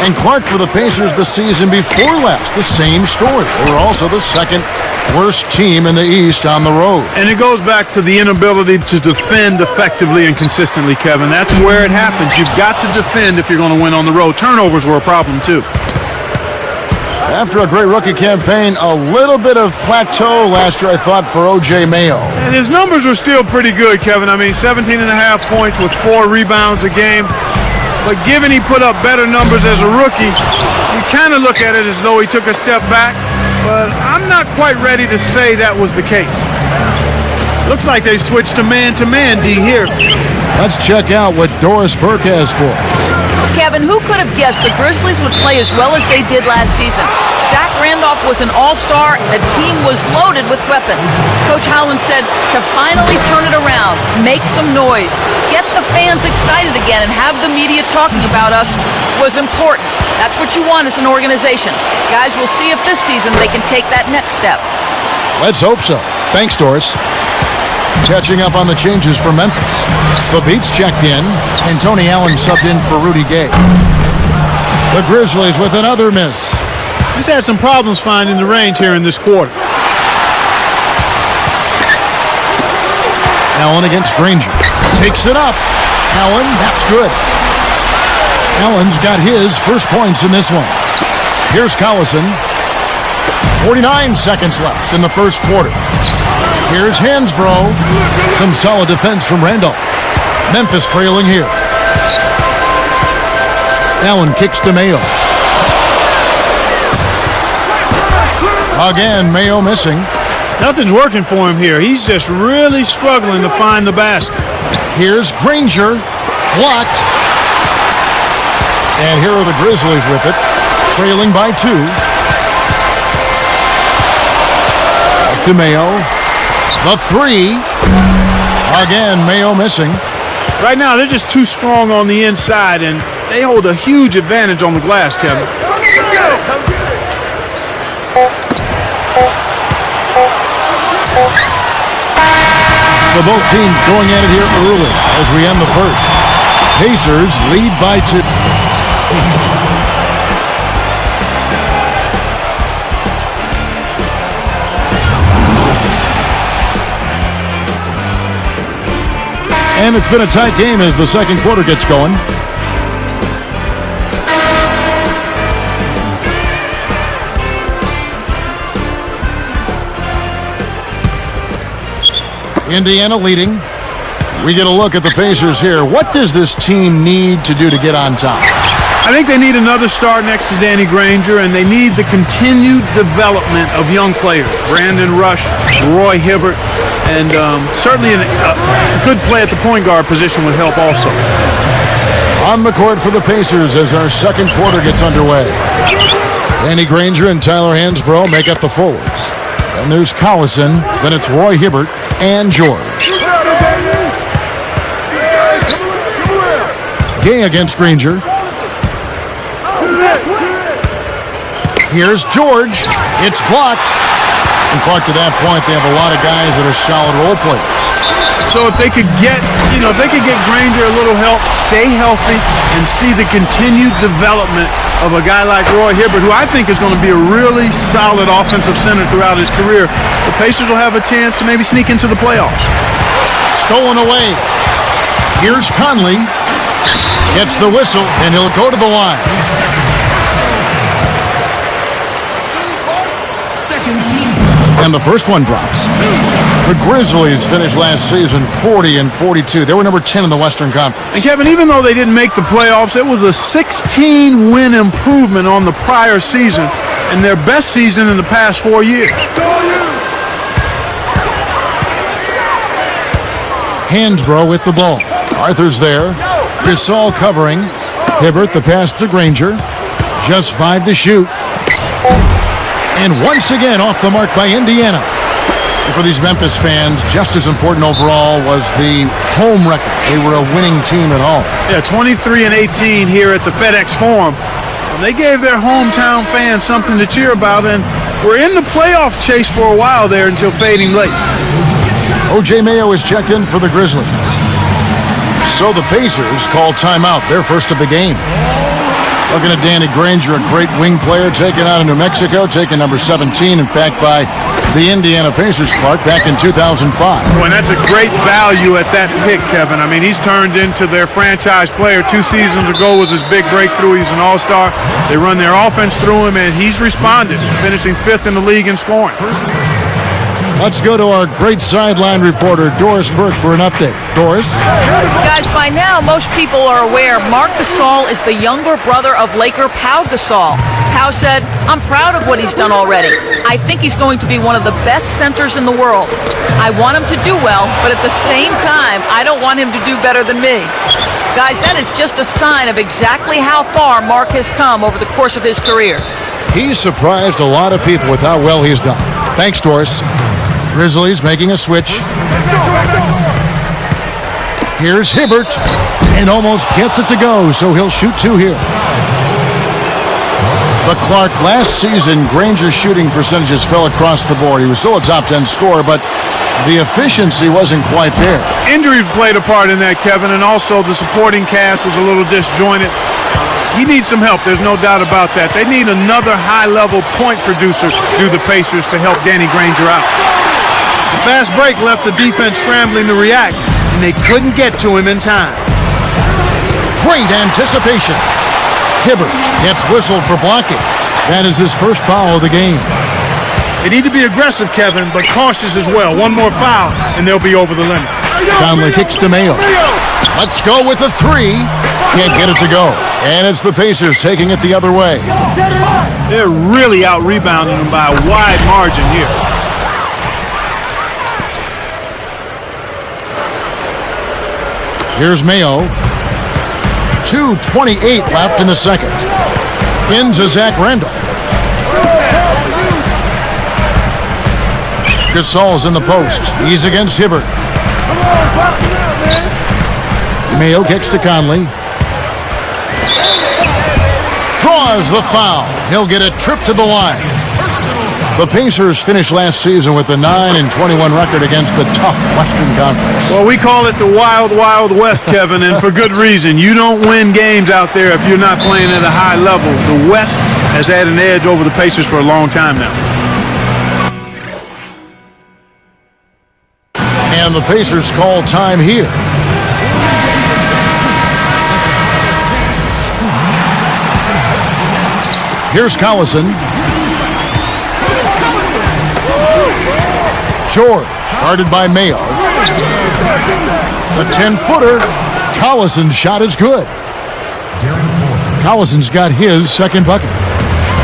And Clark for the Pacers the season before last, the same story. They were also the second worst team in the East on the road. And it goes back to the inability to defend effectively and consistently, Kevin. That's where it happens. You've got to defend if you're going to win on the road. Turnovers were a problem, too. After a great rookie campaign, a little bit of plateau last year, I thought, for O.J. Mayo. And his numbers were still pretty good, Kevin. I mean, 17.5 points with 4 rebounds a game. But given he put up better numbers as a rookie, you kind of look at it as though he took a step back. But I'm not quite ready to say that was the case. Looks like they switched to man-to-man, D, here. Let's check out what Doris Burke has for us. Kevin, who could have guessed the Grizzlies would play as well as they did last season? Zach Randolph was an all-star. The team was loaded with weapons. Coach Howland said to finally turn it around, make some noise, get the fans excited again, and have the media talking about us was important. That's what you want as an organization. Guys, we'll see if this season they can take that next step. Let's hope so. Thanks, Doris. Catching up on the changes for Memphis. The Beats checked in, and Tony Allen subbed in for Rudy Gay. The Grizzlies with another miss. He's had some problems finding the range here in this quarter. Allen against Granger. Takes it up. Allen, that's good. Allen's got his first points in this one. Here's Collison. 49 seconds left in the first quarter. Here's Hansbrough. Some solid defense from Randolph. Memphis trailing here. Allen kicks to Mayo. Again, Mayo missing. Nothing's working for him here. He's just really struggling to find the basket. Here's Granger. Blocked. And here are the Grizzlies with it. Trailing by 2. Back to Mayo. The 3. Again, Mayo missing. Right now, they're just too strong on the inside, and they hold a huge advantage on the glass, Kevin. So both teams going at it here early as we end the first. Pacers lead by 2. And it's been a tight game as the second quarter gets going. Indiana leading. We get a look at the Pacers here. What does this team need to do to get on top? I think they need another star next to Danny Granger, and they need the continued development of young players. Brandon Rush, Roy Hibbert, and certainly a good play at the point guard position would help also. On the court for the Pacers as our second quarter gets underway. Danny Granger and Tyler Hansbrough make up the forwards. Then there's Collison. Then it's Roy Hibbert and George. Gay against Granger. Here's George. It's blocked. And Clark, to that point, they have a lot of guys that are solid role players. So if they could get, Granger a little help, stay healthy, and see the continued development of a guy like Roy Hibbert, who I think is going to be a really solid offensive center throughout his career, the Pacers will have a chance to maybe sneak into the playoffs. Stolen away. Here's Conley. Gets the whistle, and he'll go to the line. And the first one drops. The Grizzlies finished last season 40-42. They were number 10 in the Western Conference. And Kevin, even though they didn't make the playoffs, it was a 16-win improvement on the prior season and their best season in the past 4 years. Hansbrough with the ball. Arthur's there. Gasol covering. Hibbert the pass to Granger. Just 5 to shoot. And once again off the mark by Indiana. And for these Memphis fans, just as important overall was the home record. They were a winning team at home. Yeah, 23-18 here at the FedEx Forum. And they gave their hometown fans something to cheer about, and we're in the playoff chase for a while there until fading late. O.J. Mayo is checked in for the Grizzlies. So the Pacers call timeout, their first of the game. Looking at Danny Granger, a great wing player taken out of New Mexico, taken number 17, in fact, by the Indiana Pacers, Clark, back in 2005. Boy, and that's a great value at that pick, Kevin. I mean, he's turned into their franchise player. 2 seasons ago was his big breakthrough. He's an all-star. They run their offense through him, and he's responded, finishing 5th in the league in scoring. Let's go to our great sideline reporter, Doris Burke, for an update. Doris? Guys, by now, most people are aware Marc Gasol is the younger brother of Laker Pau Gasol. Pau said, "I'm proud of what he's done already. I think he's going to be one of the best centers in the world. I want him to do well, but at the same time, I don't want him to do better than me." Guys, that is just a sign of exactly how far Marc has come over the course of his career. He's surprised a lot of people with how well he's done. Thanks, Doris. Grizzlies making a switch. Here's Hibbert, and almost gets it to go, so he'll shoot 2 here. But Clark, last season, Granger's shooting percentages fell across the board. He was still a top 10 scorer, but the efficiency wasn't quite there. Injuries played a part in that, Kevin, and also the supporting cast was a little disjointed. He needs some help, there's no doubt about that. They need another high-level point producer through the Pacers to help Danny Granger out. The fast break left the defense scrambling to react, and they couldn't get to him in time. Great anticipation. Hibbert gets whistled for blocking. That is his first foul of the game. They need to be aggressive, Kevin, but cautious as well. One more foul, and they'll be over the limit. Conley kicks to Mayo. Let's go with a 3. Can't get it to go. And it's the Pacers taking it the other way. They're really out-rebounding them by a wide margin here. Here's Mayo. 2:28 left in the second. Into Zach Randolph. Gasol's in the post. He's against Hibbert. Mayo kicks to Conley. Draws the foul. He'll get a trip to the line. The Pacers finished last season with a 9-21 record against the tough Western Conference. Well, we call it the Wild Wild West, Kevin, and for good reason. You don't win games out there if you're not playing at a high level. The West has had an edge over the Pacers for a long time now. And the Pacers call time here. Here's Collison. George, guarded by Mayo. The 10-footer. Collison's shot is good. Collison's got his second bucket.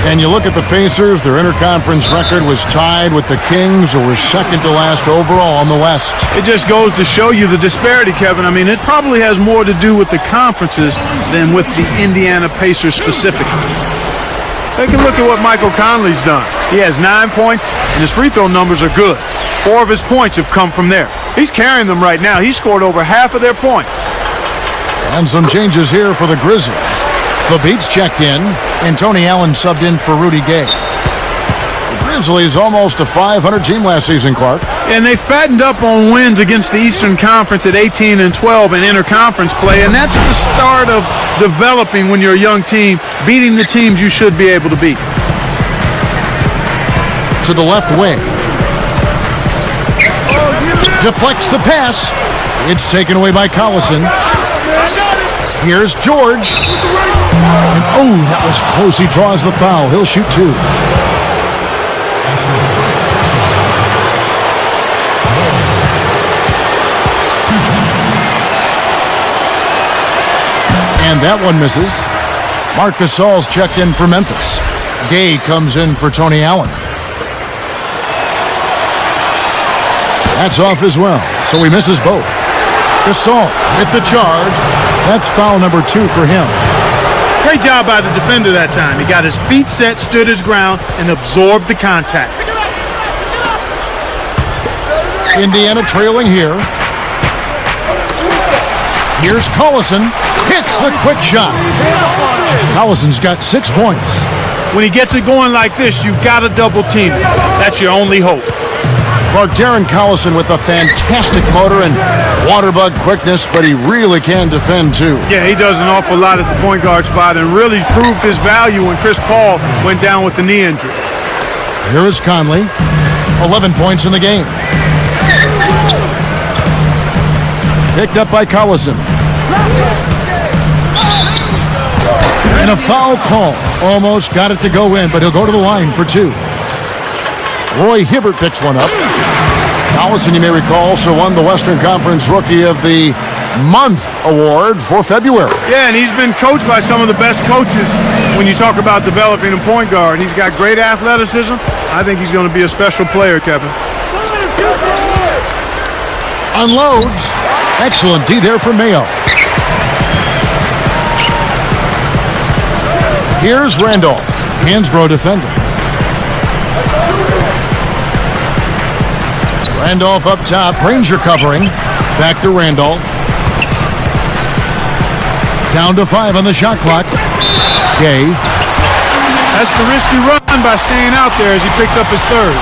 And you look at the Pacers, their interconference record was tied with the Kings, who were second to last overall in the West. It just goes to show you the disparity, Kevin. I mean, it probably has more to do with the conferences than with the Indiana Pacers specifically. Take a look at what Michael Conley's done. He has 9 points, and his free throw numbers are good. 4 of his points have come from there. He's carrying them right now. He scored over half of their points. And some changes here for the Grizzlies. Fabit's checked in, and Tony Allen subbed in for Rudy Gay. The Grizzlies almost a 500 team last season, Clark. And they fattened up on wins against the Eastern Conference at 18-12 in interconference play, and that's the start of developing when you're a young team, beating the teams you should be able to beat. To the left wing. Deflects the pass. It's taken away by Collison. Here's George. And oh, that was close. He draws the foul. He'll shoot 2. And that one misses. Marc Gasol's checked in for Memphis. Gay comes in for Tony Allen. That's off as well, so he misses both. Gasol with the charge. That's foul number 2 for him. Great job by the defender that time. He got his feet set, stood his ground, and absorbed the contact. Indiana trailing here. Here's Collison. Hits the quick shot. Collison's got 6 points. When he gets it going like this, you've got to double team him. That's your only hope. Clark, Darren Collison with a fantastic motor and waterbug quickness, but he really can defend too. Yeah, he does an awful lot at the point guard spot and really proved his value when Chris Paul went down with the knee injury. Here is Conley, 11 points in the game. Picked up by Collison. And a foul call. Almost got it to go in, but he'll go to the line for two. Roy Hibbert picks one up. Collison, you may recall, also won the Western Conference Rookie of the Month award for February. Yeah, and he's been coached by some of the best coaches when you talk about developing a point guard. He's got great athleticism. I think he's going to be a special player, Kevin. Unloads. Excellent D there for Mayo. Here's Randolph. Hansbrough defending. Randolph up top. Ranger covering. Back to Randolph. Down to 5 on the shot clock. Gay. That's the risky run by staying out there as he picks up his third.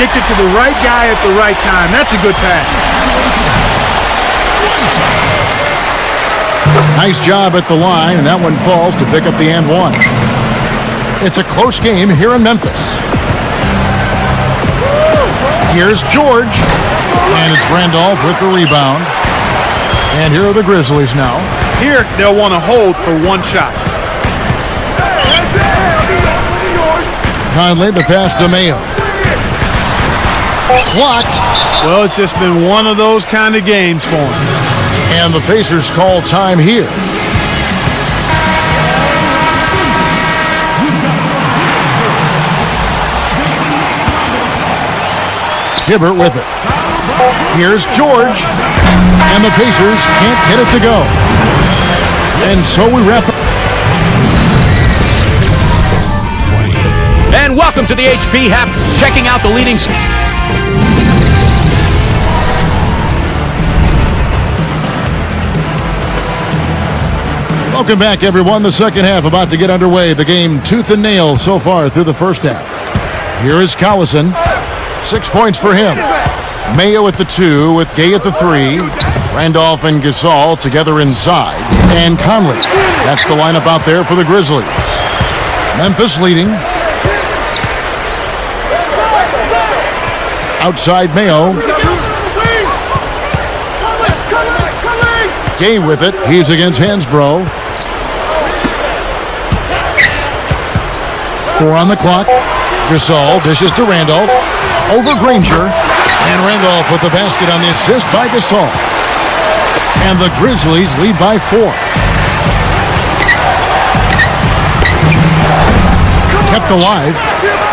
Kicked it to the right guy at the right time. That's a good pass. Nice job at the line, and that one falls to pick up the and one. It's a close game here in Memphis. Here's George, and it's Randolph with the rebound. And here are the Grizzlies now. Here, they'll want to hold for one shot. Conley, the pass to Mayo. Blocked. Well, it's just been one of those kind of games for him. And the Pacers call time here. Hibbert with it. Here's George. And the Pacers can't get it to go. And so we wrap up. And welcome to the HP Half, checking out the leading... Welcome back, everyone. The second half about to get underway. The game tooth and nail so far through the first half. Here is Collison. 6 points for him. Mayo at the 2 with Gay at the 3. Randolph and Gasol together inside. And Conley. That's the lineup out there for the Grizzlies. Memphis leading. Outside Mayo. Gay with it. He's against Hansbrough. 4 on the clock. Gasol dishes to Randolph. Over Granger. And Randolph with the basket on the assist by Gasol. And the Grizzlies lead by 4. Kept alive.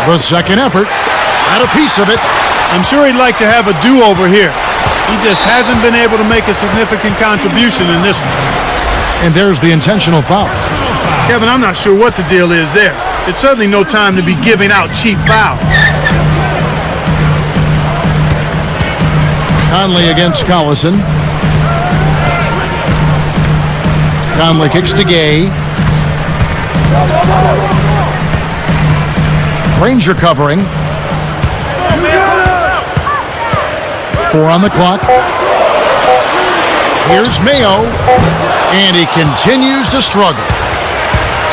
The second effort. Had a piece of it. I'm sure he'd like to have a do-over here. He just hasn't been able to make a significant contribution in this one. And there's the intentional foul. Kevin, I'm not sure what the deal is there. It's certainly no time to be giving out cheap fouls. Conley against Collison. Conley kicks to Gay. Ranger covering. 4 on the clock. Here's Mayo. And he continues to struggle.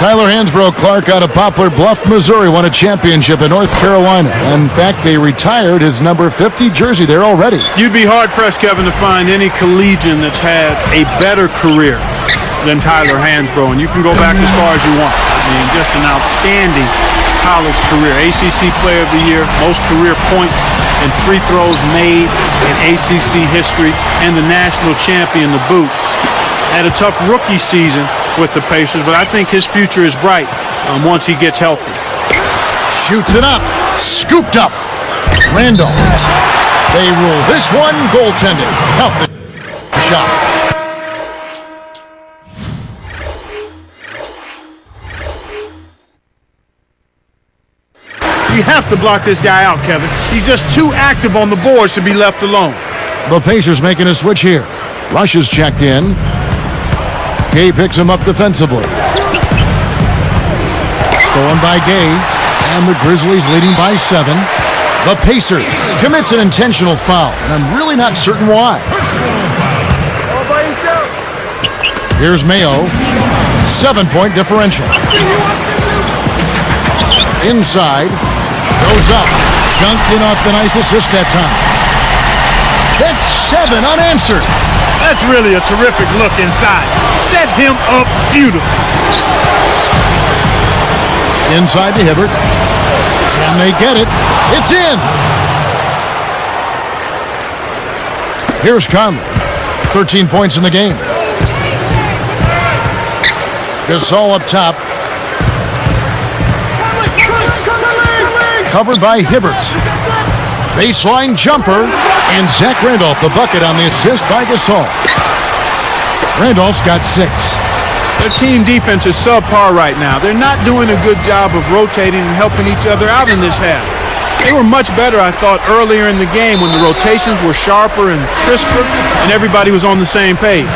Tyler Hansbrough Clark out of Poplar Bluff, Missouri, won a championship in North Carolina. In fact, they retired his number 50 jersey there already. You'd be hard-pressed, Kevin, to find any collegian that's had a better career than Tyler Hansbrough. And you can go back as far as you want. I mean, just an outstanding college career. ACC Player of the Year, most career points and free throws made in ACC history, and the national champion to boot. Had a tough rookie season with the Pacers, but I think his future is bright once he gets healthy. Shoots it up. Scooped up. Randolph. They rule this one goaltending. Count the shot. You have to block this guy out, Kevin. He's just too active on the boards to be left alone. The Pacers making a switch here. Rush is checked in. Gay picks him up defensively. Stolen by Gay. And the Grizzlies leading by 7. The Pacers commits an intentional foul, and I'm really not certain why. Here's Mayo. 7-point differential. Inside. Goes up. Junked in off the nice assist that time. That's 7 unanswered. That's really a terrific look inside. Set him up beautifully. Inside to Hibbert. And they get it. It's in. Here's Conley. 13 points in the game. Gasol up top. Covered by Hibbert. Baseline jumper. And Zach Randolph, the bucket on the assist by Gasol. Randolph's got 6. Their team defense is subpar right now. They're not doing a good job of rotating and helping each other out in this half. They were much better, I thought, earlier in the game when the rotations were sharper and crisper and everybody was on the same page.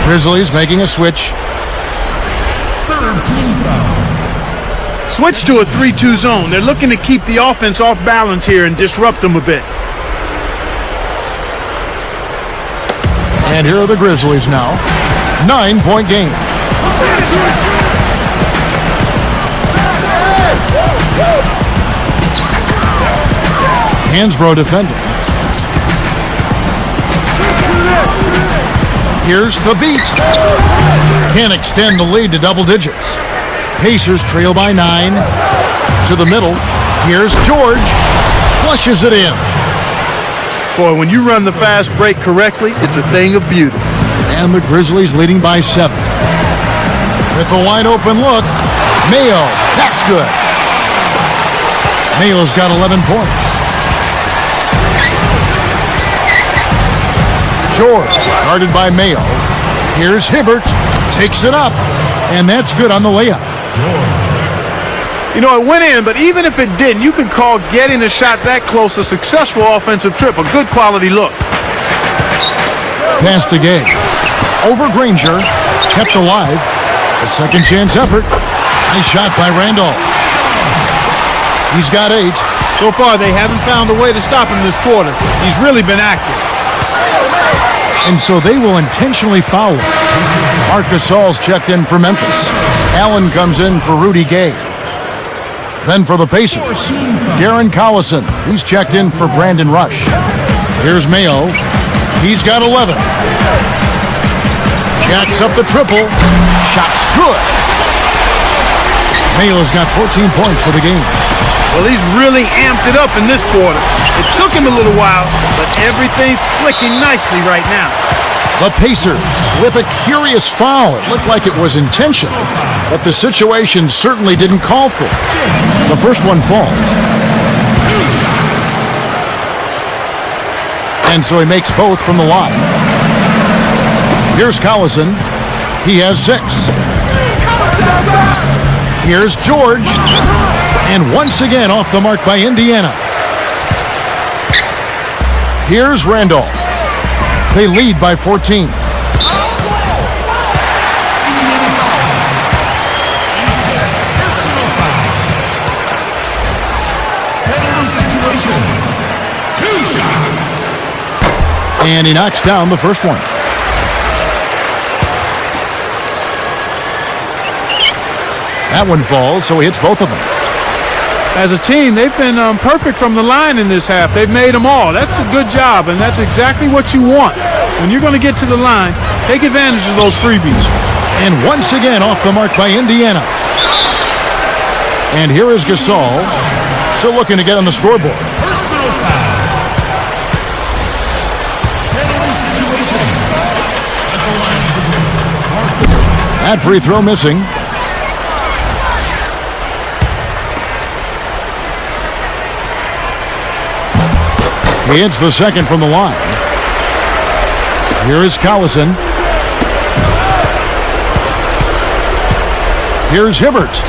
Grizzlies making a switch. Switch to a 3-2 zone. They're looking to keep the offense off balance here and disrupt them a bit. And here are the Grizzlies now. 9-point game. Hansbrough defending. Here's the beat. Can't extend the lead to double digits. Pacers trail by 9. To the middle. Here's George. Flushes it in. Boy, when you run the fast break correctly, it's a thing of beauty. And the Grizzlies leading by 7. With the wide open look, Mayo. That's good. Mayo's got 11 points. George, guarded by Mayo. Here's Hibbert. Takes it up. And that's good on the layup. You know, it went in, but even if it didn't, you could call getting a shot that close a successful offensive trip, a good quality look. Pass to Gay. Over Granger. Kept alive. A second chance effort. Nice shot by Randolph. He's got 8. So far, they haven't found a way to stop him this quarter. He's really been active. And so they will intentionally foul him. Marc Gasol's checked in for Memphis. Allen comes in for Rudy Gay. Then for the Pacers, Darren Collison. He's checked in for Brandon Rush. Here's Mayo. He's got 11. Jacks up the triple. Shot's good. Mayo's got 14 points for the game. Well, he's really amped it up in this quarter. It took him a little while, but everything's clicking nicely right now. The Pacers with a curious foul. It looked like it was intentional, but the situation certainly didn't call for it. The first one falls. And so he makes both from the line. Here's Collison. He has 6. Here's George. And once again off the mark by Indiana. Here's Randolph. They lead by 14. And he knocks down the first one. That one falls, so he hits both of them. As a team, they've been perfect from the line in this half. They've made them all. That's a good job, and that's exactly what you want. When you're going to get to the line, take advantage of those freebies. And once again off the mark by Indiana. And here is Gasol, still looking to get on the scoreboard. That free throw missing. He hits the second from the line. Here is Collison. Here's Hibbert.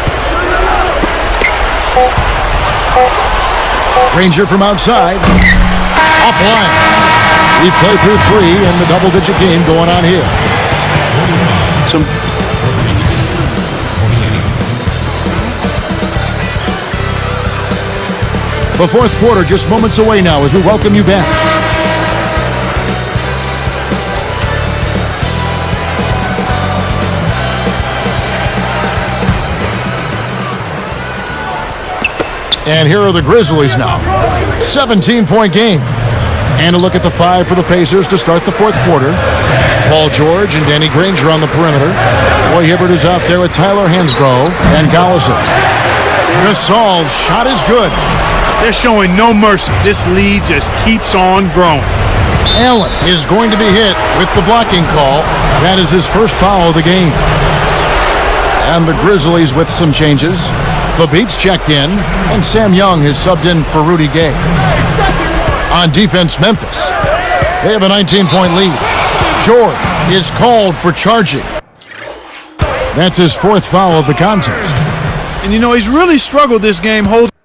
Granger from outside. Offline. We play through 3 and the double-digit game going on here. The fourth quarter just moments away now as we welcome you back. And here are the Grizzlies now. 17-point game. And a look at the five for the Pacers to start the fourth quarter. Paul George and Danny Granger on the perimeter. Roy Hibbert is out there with Tyler Hansbrough and Gollison. Gasol's shot is good. They're showing no mercy. This lead just keeps on growing. Allen is going to be hit with the blocking call. That is his first foul of the game. And the Grizzlies with some changes. Fabit's checked in, and Sam Young has subbed in for Rudy Gay. On defense, Memphis. They have a 19-point lead. George is called for charging. That's his fourth foul of the contest. And you know, he's really struggled this game holding.